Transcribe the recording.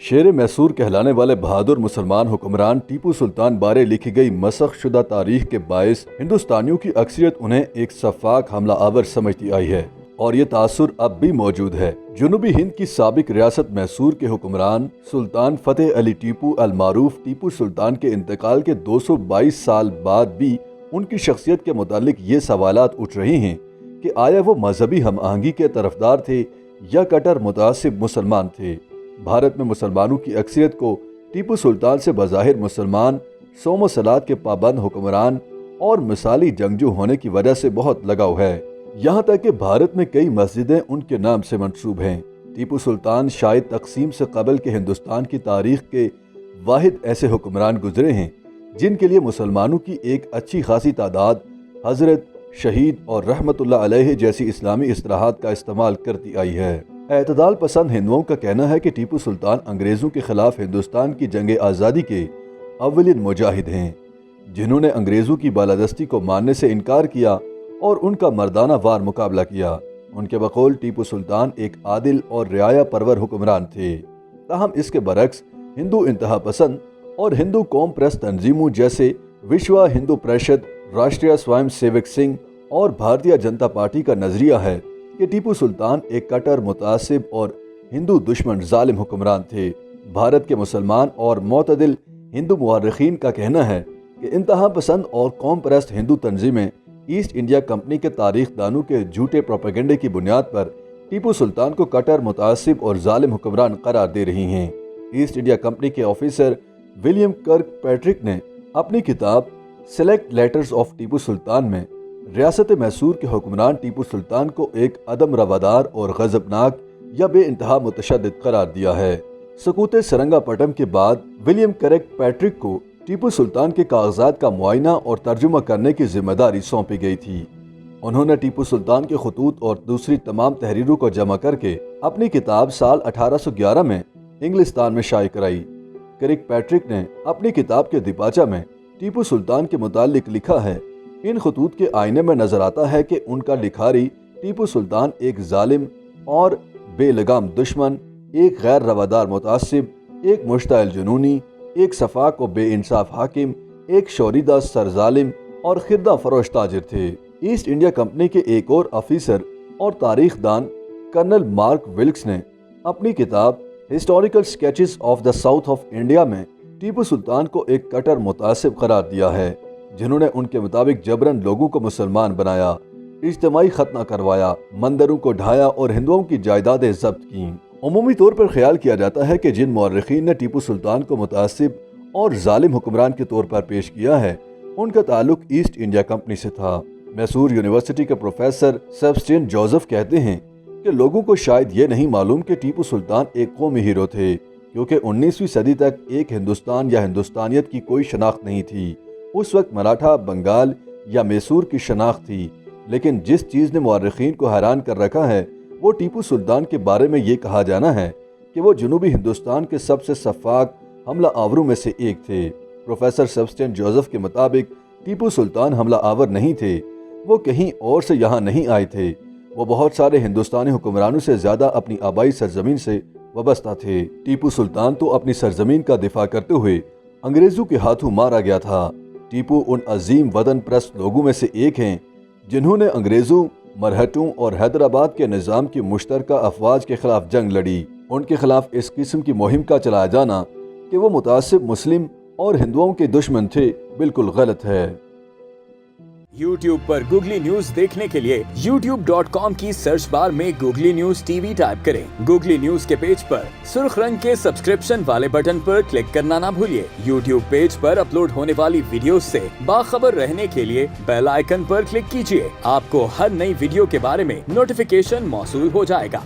شیر میسور کہلانے والے بہادر مسلمان حکمران ٹیپو سلطان بارے لکھی گئی مسخ شدہ تاریخ کے باعث ہندوستانیوں کی اکثریت انہیں ایک سفاک حملہ آور سمجھتی آئی ہے اور یہ تاثر اب بھی موجود ہے۔ جنوبی ہند کی سابق ریاست میسور کے حکمران سلطان فتح علی ٹیپو المعروف ٹیپو سلطان کے انتقال کے 222 سال بعد بھی ان کی شخصیت کے متعلق یہ سوالات اٹھ رہے ہیں کہ آیا وہ مذہبی ہم آہنگی کے طرفدار تھے یا کٹر متعصب مسلمان تھے۔ بھارت میں مسلمانوں کی اکثریت کو ٹیپو سلطان سے بظاہر مسلمان، صوم و صلات کے پابند حکمران اور مثالی جنگجو ہونے کی وجہ سے بہت لگاؤ ہے، یہاں تک کہ بھارت میں کئی مسجدیں ان کے نام سے منسوب ہیں۔ ٹیپو سلطان شاید تقسیم سے قبل کے ہندوستان کی تاریخ کے واحد ایسے حکمران گزرے ہیں جن کے لیے مسلمانوں کی ایک اچھی خاصی تعداد حضرت، شہید اور رحمت اللہ علیہ جیسی اسلامی اصطلاحات کا استعمال کرتی آئی ہے۔ اعتدال پسند ہندوؤں کا کہنا ہے کہ ٹیپو سلطان انگریزوں کے خلاف ہندوستان کی جنگ آزادی کے اولین مجاہد ہیں، جنہوں نے انگریزوں کی بالادستی کو ماننے سے انکار کیا اور ان کا مردانہ وار مقابلہ کیا۔ ان کے بقول ٹیپو سلطان ایک عادل اور رعایا پرور حکمران تھے، تاہم اس کے برعکس ہندو انتہا پسند اور ہندو قوم پرست تنظیموں جیسے وشوا ہندو پریشد، راشٹریہ سوائم سیوک سنگھ اور بھارتیہ جنتا پارٹی کا نظریہ ہے کہ ٹیپو سلطان ایک کٹر متعصب اور ہندو دشمن ظالم حکمران تھے۔ بھارت کے مسلمان اور معتدل ہندو مورخین کا کہنا ہے کہ انتہا پسند اور قوم پرست ہندو تنظیمیں ایسٹ انڈیا کمپنی کے تاریخ دانوں کے جھوٹے پروپیگنڈے کی بنیاد پر ٹیپو سلطان کو کٹر متعصب اور ظالم حکمران قرار دے رہی ہیں۔ ایسٹ انڈیا کمپنی کے آفیسر ولیم کرک پیٹرک نے اپنی کتاب select letters of Tipu Sultan میں ریاست میسور کے حکمران ٹیپو سلطان کو ایک عدم روادار اور غضبناک یا بے انتہا متشدد قرار دیا ہے۔ سقوط سرنگا پٹم کے بعد ولیم کرک پیٹرک کو ٹیپو سلطان کے کاغذات کا معائنہ اور ترجمہ کرنے کی ذمہ داری سونپی گئی تھی۔ انہوں نے ٹیپو سلطان کے خطوط اور دوسری تمام تحریروں کو جمع کر کے اپنی کتاب سال 1811 میں انگلستان میں شائع کرائی۔ کرک پیٹرک نے اپنی کتاب کے دیباچہ میں ٹیپو سلطان کے متعلق لکھا ہے، ان خطوط کے آئینے میں نظر آتا ہے کہ ان کا لکھاری ٹیپو سلطان ایک ظالم اور بے لگام دشمن، ایک غیر روادار متعصب، ایک مشتعل جنونی، ایک سفاک و بے انصاف حاکم، ایک شوریدہ سر ظالم اور خردہ فروش تاجر تھے۔ ایسٹ انڈیا کمپنی کے ایک اور آفیسر اور تاریخ دان کرنل مارک ولکس نے اپنی کتاب historical sketches of the south of India میں ٹیپو سلطان کو ایک کٹر متعصب قرار دیا ہے، جنہوں نے ان کے مطابق جبراً لوگوں کو مسلمان بنایا، اجتماعی ختنہ کروایا، مندروں کو ڈھایا اور ہندوؤں کی جائیدادیں ضبط کیں۔ عمومی طور پر خیال کیا جاتا ہے کہ جن مورخین نے ٹیپو سلطان کو متعصب اور ظالم حکمران کے طور پر پیش کیا ہے، ان کا تعلق ایسٹ انڈیا کمپنی سے تھا۔ میسور یونیورسٹی کے پروفیسر سیبسٹین جوزف کہتے ہیں کہ لوگوں کو شاید یہ نہیں معلوم کہ ٹیپو سلطان ایک قومی ہیرو تھے، کیونکہ 19ویں صدی تک ایک ہندوستان یا ہندوستانیت کی کوئی شناخت نہیں تھی۔ اس وقت مراٹھا، بنگال یا میسور کی شناخت تھی، لیکن جس چیز نے مورخین کو حیران کر رکھا ہے وہ ٹیپو سلطان کے بارے میں یہ کہا جانا ہے کہ وہ جنوبی ہندوستان کے سب سے سفاک حملہ آوروں میں سے ایک تھے۔ پروفیسر سیبسٹین جوزف کے مطابق ٹیپو سلطان حملہ آور نہیں تھے، وہ کہیں اور سے یہاں نہیں آئے تھے، وہ بہت سارے ہندوستانی حکمرانوں سے زیادہ اپنی آبائی سرزمین سے وابستہ تھے۔ ٹیپو سلطان تو اپنی سرزمین کا دفاع کرتے ہوئے انگریزوں کے ہاتھوں مارا گیا تھا۔ ٹیپو ان عظیم وطن پرست لوگوں میں سے ایک ہیں جنہوں نے انگریزوں، مرہٹوں اور حیدرآباد کے نظام کی مشترکہ افواج کے خلاف جنگ لڑی۔ ان کے خلاف اس قسم کی مہم کا چلایا جانا کہ وہ متعصب مسلم اور ہندوؤں کے دشمن تھے، بالکل غلط ہے۔ YouTube پر گوگلی نیوز دیکھنے کے لیے youtube.com کی سرچ بار میں googly news T V type کریں۔ گوگلی نیوز کے پیج پر سرخ رنگ کے سبسکرپشن والے بٹن پر کلک کرنا نہ بھولیے۔ YouTube پیج پر اپلوڈ ہونے والی ویڈیوز سے باخبر رہنے کے لیے بیل آئیکن پر کلک کیجیے۔ آپ کو ہر نئی ویڈیو کے بارے میں نوٹیفیکیشن موصول ہو جائے گا۔